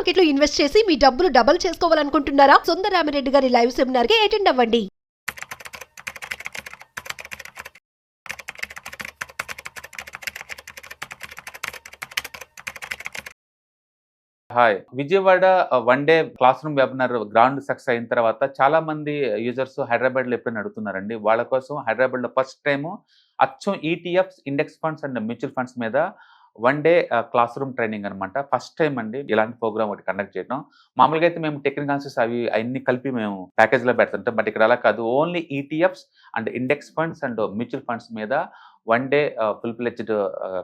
Market లో invest చేసి మీ డబ్బులు డబుల్ చేసుకోవాలనుకుంటున్నారా? సుందరరామిరెడ్డి గారి లైవ్ సెమినార్ కి అటెండ్ అవ్వండి. Hi, Vijayawada one day class room webinar ground success అయిన తర్వాత చాలా మంది యూజర్స్ హైదరాబాద్ లో ఎప్పుడైనా అడుగుతున్నారండి. వాళ్ళ కోసం హైదరాబాద్ లో ఫస్ట్ టైం అచ్చం ETFs, index funds and mutual funds మీద one day class room training అనమాట. ఫస్ట్ టైం అండి ఇలాంటి ప్రోగ్రామ్ ఒకటి కండక్ట్ చేయడం. మామూలుగా అయితే మేము టెక్నికల్ ఆన్సర్స్ అన్ని కలిపి మేము ప్యాకేజ్ లో పెడుతుంటాం. బట్ ఇక్కడ అలా కాదు, only ETFs and index funds and mutual funds మీద one day full pledged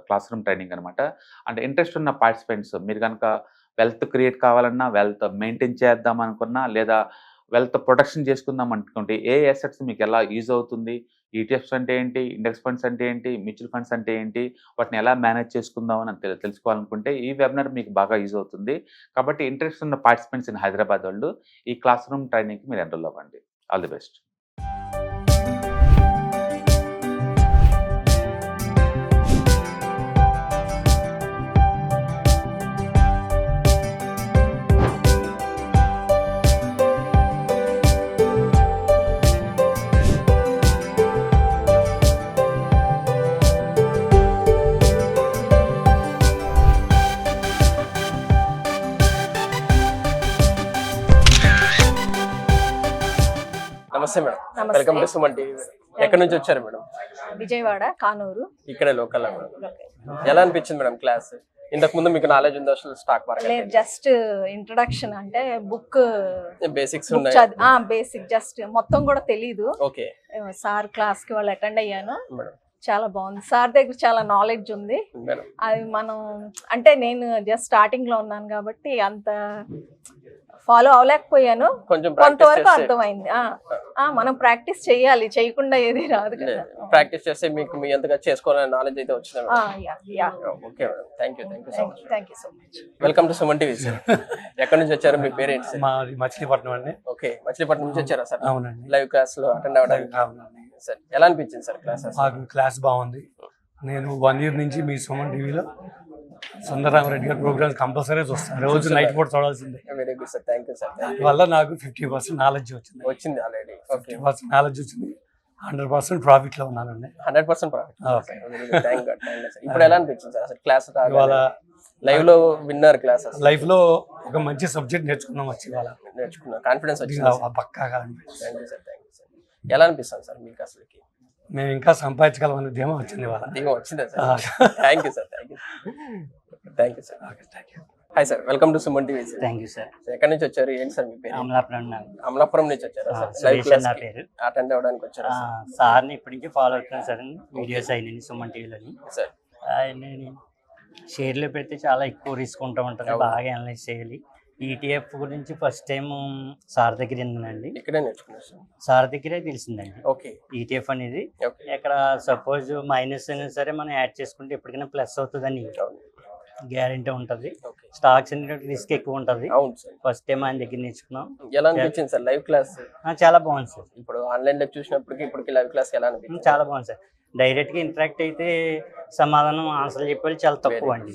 class room training అనమాట. అండ్ ఇంట్రెస్ట్ ఉన్న పార్టిసిపెంట్స్, మీరు కనుక వెల్త్ క్రియేట్ కావాలన్నా, వెల్త్ మెయింటైన్ చేద్దాం అనుకున్నా, లేదా వెల్త్ ప్రొటెక్షన్ చేసుకుందాం అనుకుంటే ఏ అసెట్స్ మీకు ఎలా యూజ్ అవుతుంది, ఈటీఎఫ్స్ అంటే ఏంటి, ఇండెక్స్ ఫండ్స్ అంటే ఏంటి, మ్యూచువల్ ఫండ్స్ అంటే ఏంటి, వాటిని ఎలా మేనేజ్ చేసుకుందాం అని తెలుసుకోవాలనుకుంటే ఈ వెబినార్ మీకు బాగా యూజ్ అవుతుంది. కాబట్టి ఇంట్రెస్ట్ ఉన్న పార్టిసిపెంట్స్ ఇన్ హైదరాబాద్ వాళ్ళు ఈ క్లాస్ రూమ్ ట్రైనింగ్కి మీరు ఎన్రోల్ అవ్వండి. All the best. నమస్తే madam, welcome to Suman TV. ఎక్కడి నుంచి వచ్చారు మేడం? విజయవాడ, కానూరు. ఇక్కడే లోకల్. ఎలా అనిపించింది మేడం క్లాస్? ఇంతకు ముందు మీకు నాలెడ్జ్ ఉందా అసలు స్టాక్ మార్కెట్? లేదు, జస్ట్ ఇంట్రడక్షన్, అంటే బుక్ బేసిక్స్ ఉన్నాయి. బేసిక్, జస్ట్ మొత్తం కూడా తెలీదు. ఓకే, సార్ క్లాస్ కి వాళ్ళు అటెండ్ అయ్యాను. చాలా బాగుంది. సార్ దగ్గర చాలా నాలెడ్జ్ ఉంది. అది మనం అంటే నేను జస్ట్ స్టార్టింగ్ లో ఉన్నాను కాబట్టి అంత ఫాలో అవ్వలేకపోయాను. కొంతవరకు అర్థమైంది. మనం ప్రాక్టీస్ చేయాలి, చేయకుండా ఏది రాదు కదా. ప్రాక్టీస్ చేస్తే మీకు మీ అంతగా చేసుకోవాలనే నాలెడ్జ్ అయితే వచ్చింది. Okay madam, thank you so much. Welcome to Suman TV sir. ఎక్కడి నుంచి వచ్చారు? మీ పేరెంట్స్? మచిలీపట్నం అండి. ఓకే, మచిలీపట్నం నుంచి వచ్చారా సార్? అవునండి. లైవ్ క్లాస్ లో అటెండ్ అవ్వడానికి. సార్ ఎలా అనిపించింది సార్ క్లాస్? క్లాస్ బాగుంది. నేను 1 year నుంచి మీ సుమన్ టీవీలో సుందరరామిరెడ్డి గారి ప్రోగ్రామ్స్ కంపల్సరీ చూస్తాను. రోజు నైట్ పూట చూడాల్సిందే. Very good sir, thank you sir. వల్ల నాకు 50% నాలెడ్జ్ వచ్చింది ఆల్రెడీ. 50% నాలెడ్జ్ వచ్చింది. 100% ప్రాఫిట్ లో ఉన్నానండి. 100% ప్రాఫిట్. ఇప్పుడు ఎలా అనిపించింది సార్ అసలు క్లాస్? ఇవాళ లైవ్ లో విన్నర్ క్లాస్, లైఫ్ లో ఒక మంచి సబ్జెక్ట్ నేర్చుకున్నాం. నేర్చుకున్నా, కాన్ఫిడెన్స్ వచ్చింది పక్కాగా. Thank you sir. ఎలా అనిపిస్తుంది సార్ మీకు అసలుకి? మేము ఇంకా సంపాదించగలమనే ధీమా వచ్చింది. ధీమా వచ్చిందా sir? Thank you sir. Thank you sir. Hi sir, welcome to Suman TV sir. Thank you sir. ఎక్కడి నుంచి వచ్చారు? ఏంటి సార్ మీ పేరు? అమలాపురం నుంచి వచ్చారా సార్? లైవ్ క్లాస్ అటెండ్ అవ్వడానికి వచ్చారా? సార్ని ఇప్పటి నుంచి ఫాలో అవుతున్నాను సార్. వీడియోస్ అయినాయి సుమన్ టీవీలోని సార్. ఆయన షేర్లో పెడితే చాలా ఎక్కువ రిస్క్ ఉంటుంది, బాగా అనలైజ్ చేయాలి. ఈటీఎఫ్ గురించి ఫస్ట్ టైం సార్ దగ్గర విన్నానండి. ఇక్కడే నేర్చుకున్నారు సార్? సార్ దగ్గరే తెలిసిందండి. ఓకే, ఈటీఎఫ్ అనేది ఎక్కడ సపోజ్ మైనస్ అయినా సరే మనం యాడ్ చేసుకుంటే ఎప్పటికైనా ప్లస్ అవుతుందని గ్యారెంటీ ఉంటుంది. స్టాక్స్ అంటే రిస్క్ ఎక్కువ ఉంటుంది. ఫస్ట్ టైం ఆయన దగ్గర నేర్చుకున్నాం. ఎలా అనిపించింది సార్ లైవ్ క్లాస్? చాలా బాగుంది సార్. ఇప్పుడు ఆన్లైన్ లో చూసినప్పటికి ఇప్పటికి లైవ్ క్లాస్ ఎలా అనిపించింది? చాలా బాగుంది సార్. డైరెక్ట్ గా ఇంటరాక్ట్ అయితే సమాధానం ఆన్సర్ చెప్పాలి చాలా తక్కువ అండి.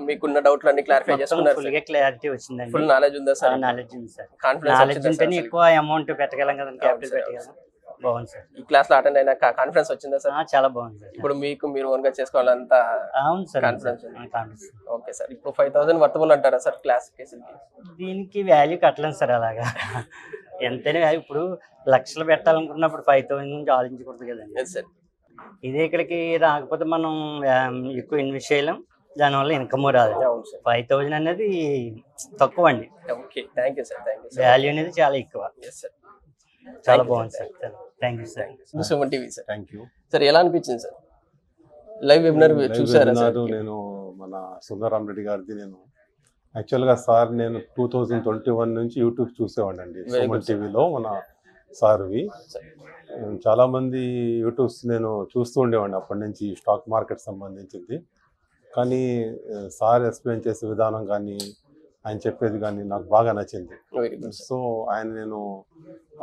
మీకున్న డౌట్లు అన్ని క్లారిఫై చేసుకున్నారు? ఫుల్ గా క్లారిటీ వచ్చిందండి. ఫుల్ నాలెడ్జ్ ఉందా సార్? నాలెడ్జ్ ఉంది సార్. నాలెడ్జ్ ఉంటేనే ఎక్కువ అమౌంట్ పెట్టగలం కదా, క్యాపిటల్ పెట్టగలం. బాగుంది సార్. ఈ క్లాస్ లో అటెండ్ అయినా కాన్ఫిడెన్స్ వచ్చిందా సార్? చాలా బాగుంది సార్. ఇప్పుడు మీరు ఓన్ గా చేసుకోవాలంత కాన్ఫిడెన్స్? Okay sir. ఇప్పుడు 5000 వర్తబుల్ అంటారా సార్ క్లాస్? దీనికి వాల్యూ కట్టలేం సార్. అలాగా ఎంతైనా ఇప్పుడు లక్షలు పెట్టాలనుకున్నప్పుడు 5000 నుంచి ఆలోచించకూడదు కదండి సార్. ఇదే ఇక్కడికి రాకపోతే మనం ఎక్కువ ఇన్వెస్ట్ చేయలేం, దానివల్ల ఇన్కమ్ రాదు. 5000 అనేది తక్కువ అండి. వాల్యూ అనేది చాలా ఎక్కువ. చాలా బాగుంది sir. Thank you sir. Suman TV sir. Thank you sir. ఎలా అనిపించింది సార్ లైవ్ వెబినార్ చూసారా సార్? నేను మన సుందరరామిరెడ్డి గారిది నేను యాక్చువల్గా సార్ నేను 2021 నుంచి యూట్యూబ్ చూసేవాడిని అండి. సుమన్ టీవీలో మన సార్వి చాలామంది యూట్యూబ్స్ నేను చూస్తూ ఉండేవాడిని అప్పటి నుంచి, స్టాక్ మార్కెట్ సంబంధించింది. కానీ సార్ ఎక్స్ప్లెయిన్ చేసే విధానం కానీ ఆయన చెప్పేది కానీ నాకు బాగా నచ్చింది. సో నేను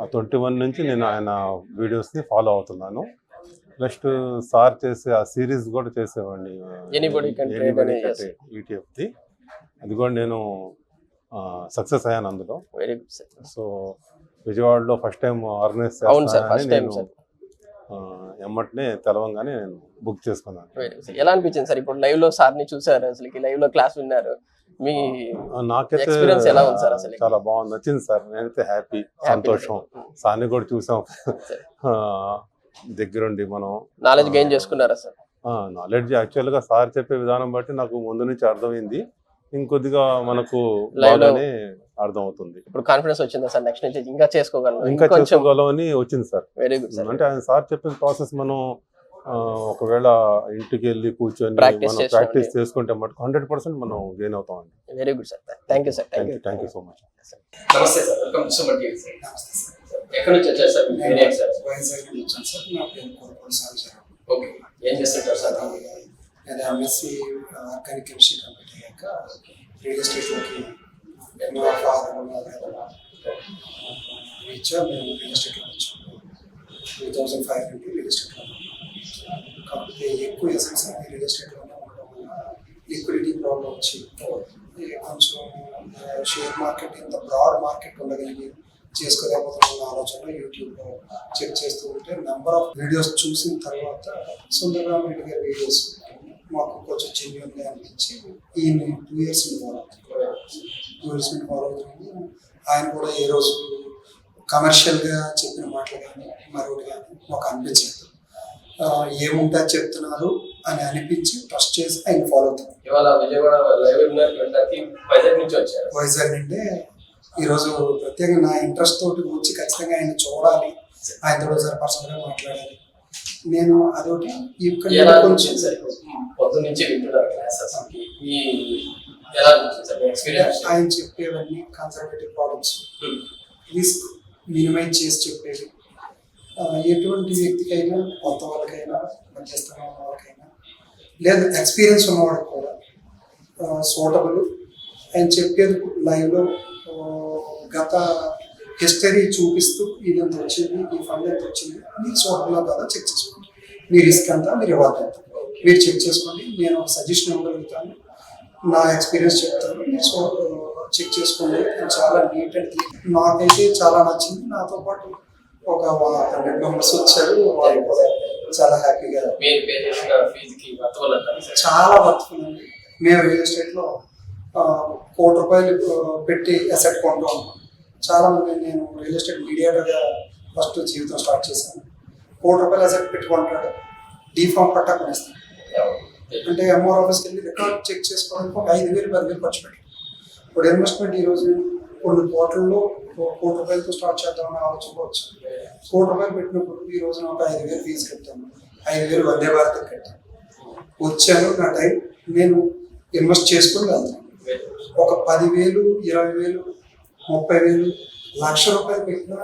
21 నుంచి నేను ఆయన వీడియోస్ని ఫాలో అవుతున్నాను. నెక్స్ట్ సార్ చేసే ఆ సిరీస్ కూడా చేసేవాడిని ఈటీఎఫ్ది. అది కూడా నేను సక్సెస్ అయ్యాను అందులో. Very good sir. సో విజయవాడలో ఫస్ట్ టైం ఆర్గనైజ్ అవును సార్, చేస్తానని ఫస్ట్ టైం నేను సార్. ఎమ్మటనే తెలవంగానే నేను బుక్ చేసుకున్నాను. Very good sir. ఎలా అనిపించింది సార్ ఇప్పుడు లైవ్ లో సార్ని చూసారు, అసలు లైవ్ లో క్లాస్ విన్నారు, మీ నాకైతే ఎక్స్పీరియన్స్ ఎలా ఉంది సార్? అసలు చాలా బాగుంది, నచ్చింది సార్. నేనైతే హ్యాపీ, సంతోషం. సార్ని కూడా చూసాం దగ్గరుండి, మనం నాలెడ్జ్ గెయిన్ చేసుకున్నారా సార్? నాలెడ్జ్ యాక్చువల్గా సార్ చెప్పే విధానం బట్టి నాకు ముందు నుంచి అర్థమైంది, ఇంకొద్దిగా మనకు Live లో బాగానే అర్థం అవుతుంది. ఇప్పుడు కాన్ఫిడెన్స్ వచ్చిందా సార్ నెక్స్ట్ నుంచి ఇంకా చేసుకోగలను? ఇంకా చేసుకోగలమని వచ్చింది సార్. Very good sir. అంటే ఆయన సార్ చెప్పిన ప్రాసెస్ మనం ఒకవేళ ఇంటికి వెళ్ళి కూర్చొని Practice మనం చేసుకోండి. ప్రాక్టీస్ చేసుకుంటే మటుకు 100% మనం గెయిన్ అవుతాం అండి. Very good sir. Thank you sir. Thank you so much. నమస్తే sir, welcome to Suman TV sir. ఎక్కడి నుంచి వచ్చారు సార్? మీ పేరు సార్? వైజాగ్ నుంచి వచ్చాను సార్. నా పేరు కోరపూడి సార్. ఓకే, ఏం చేస్తుంటారు సార్? నేను ఎంఎస్సి ఆర్గానిక్ కెమిస్ట్రీ కంప్లీట్ అయ్యాక రియల్ ఎస్టేట్లోకి మా ఫాదర్ రీచ్ మేము రియల్ ఎస్టేట్లో వచ్చాము. 2005 నుండి రియల్ ఎస్టేట్లో కాకపోతే ఎక్కువ ఎసెన్స్ అనేది రియల్ ఎస్టేట్లోనే ఉండడం వల్ల లిక్విడిటీ ప్రాబ్లం వచ్చి కొంచెం షేర్ మార్కెట్ ఇంత బ్రాడ్ మార్కెట్ ఉండగలిగి చేసుకోలేకపోతున్న ఆలోచనలో యూట్యూబ్లో చెక్ చేస్తూ ఉంటే నెంబర్ ఆఫ్ వీడియోస్ చూసిన తర్వాత సుందరరామ్ రెడ్డి గారి వీడియోస్ మాకు కొంచెం జెన్యూన్గా అనిపించి ఈయన 2 years ఫాలో అవుతుంది. ఆయన కూడా ఏ రోజు కమర్షియల్గా చెప్పిన మాటలు కానీ మరొకటి కానీ మాకు అనిపించలేదు. ఏముంటా చెప్తున్నారు అని అనిపించి ట్రస్ట్ చేసి ఆయన ఫాలో అవుతాం. ఇవాళ విజయవాడ లైవ్ వైజాగ్ నుంచి వచ్చారు. వైజాగ్ నుండి ఈరోజు ప్రత్యేకంగా నా ఇంట్రెస్ట్ తోటి వచ్చి ఖచ్చితంగా ఆయన చూడాలి, ఆయనతో ఒకసారి పర్సనల్గా మాట్లాడాలి. నేను అదొకటి ఇక్కడ కొంచెం పొద్దున్న నుంచి వింటున్నారు క్లాసెస్, ఎలా అనిపించింది సార్ ఎక్స్పీరియన్స్? ఆయన చెప్పేవన్నీ కన్సర్వేటివ్ ప్రోడక్ట్స్ రిస్క్ మినిమైజ్ చేసి చెప్పేవి. ఎటువంటి వ్యక్తికైనా, కొత్త వాళ్ళకైనా, మధ్యస్థంగా ఉన్న వాళ్ళకైనా, లేదా ఎక్స్పీరియన్స్ ఉన్నవాడికి కూడా సూటబుల్. ఆయన చెప్పేది లైవ్లో గత హిస్టరీ చూపిస్తూ ఇది ఎంత వచ్చింది, ఈ ఫండ్ ఎంత వచ్చింది, మీరు సూటబుల్ కదా చెక్ చేసుకోండి, మీ రిస్క్ ఎంత, మీ రివార్డ్ ఎంత మీరు చెక్ చేసుకోండి. నేను ఒక సజెషన్ ఇవ్వగలుగుతాను, నా ఎక్స్పీరియన్స్ చెప్తాను, మీరు చెక్ చేసుకోండి. చాలా నీట్ అండ్ క్లీన్. నాకైతే చాలా నచ్చింది. నాతో పాటు ఒక 100 members వచ్చారు, వాళ్ళు కూడా చాలా హ్యాపీగా. చాలా వర్త్ఫుల్ అండి. మేము రియల్ ఎస్టేట్లో ₹1 కోటి పెట్టి అసెట్ కొంటాం. చాలా మంది, నేను రియల్ ఎస్టేట్ మీడియాటర్గా ఫస్ట్ జీవితం స్టార్ట్ చేశాను. ₹1 అసెట్ పెట్టుకుంటాడు, డీఫామ్ పట్టా కొనేస్తాను. అంటే ఎంఆర్ ఆఫీస్కి వెళ్ళి రికార్డ్ చెక్ చేసుకోవడానికి ఒక 5,000 10,000 ఖర్చు పెట్టాను. ఇప్పుడు ఇన్వెస్ట్మెంట్ ఈరోజు కొన్ని కోట్లలో ₹1 స్టార్ట్ చేద్దామని ఆలోచనలో వచ్చాను. ₹1 పెట్టినప్పుడు ఈ రోజున ఒక 5,000 ఫీజు కట్టాను, 5,000 వందే భారత్ కట్టాను. వచ్చాను, నా టైం నేను ఇన్వెస్ట్ చేసుకుని వెళ్తాను. ఒక 10,000, 20,000, 30,000, ₹1,00,000 పెట్టినా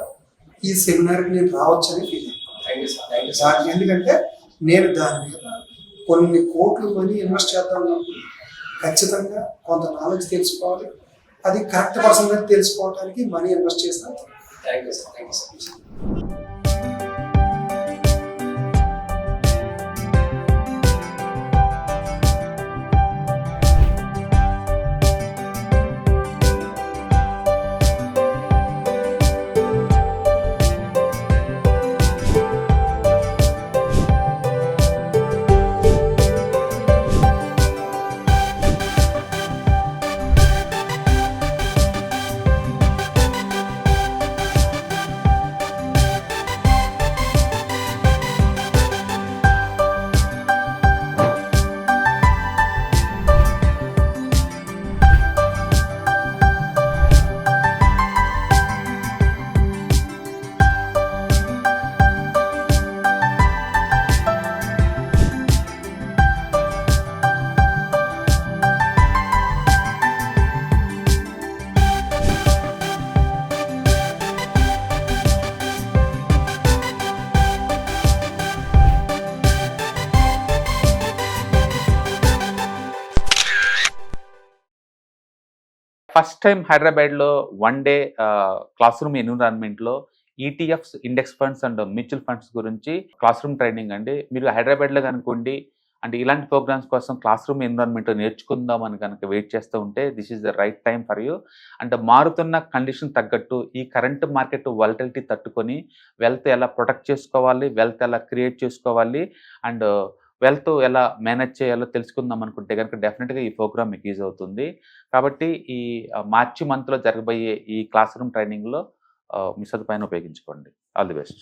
ఈ సెమినార్కి నేను రావచ్చని ఫీల్ అయ్యాను. ఎందుకంటే నేను దాని మీద కొన్ని కోట్లు మనీ ఇన్వెస్ట్ చేద్దాం అన్నప్పుడు ఖచ్చితంగా కొంత నాలెడ్జ్ తెలుసుకోవాలి. అది కరెక్ట్ పర్సన్ మీద తెలుసుకోవడానికి మనీ ఇన్వెస్ట్ చేస్తాను. Thank you sir. Thank you so much. First time హైదరాబాద్లో 1 day క్లాస్ రూమ్ ఎన్విరాన్మెంట్లో ETFs, index funds and mutual funds గురించి క్లాస్ రూమ్ ట్రైనింగ్ అండి. మీరు హైదరాబాద్లో కనుకోండి అంటే ఇలాంటి ప్రోగ్రామ్స్ కోసం క్లాస్ రూమ్ ఎన్విరాన్మెంట్ నేర్చుకుందాం అని కనుక వెయిట్ చేస్తూ ఉంటే this is the right time for you. అంటే మారుతున్న కండిషన్ తగ్గట్టు ఈ కరెంట్ మార్కెట్ వాలటిలిటీ తట్టుకొని వెల్త్ ఎలా ప్రొటెక్ట్ చేసుకోవాలి, వెల్త్ ఎలా క్రియేట్ చేసుకోవాలి అండ్ వెల్త్ ఎలా మేనేజ్ చేయాలో తెలుసుకుందాం అనుకుంటే కనుక డెఫినెట్గా ఈ ప్రోగ్రామ్ మీకు యూజ్ అవుతుంది. కాబట్టి ఈ మార్చి మంత్లో జరగబోయే ఈ క్లాస్ రూమ్ ట్రైనింగ్లో మీ సదుపాయాన్ని ఉపయోగించుకోండి. All the best.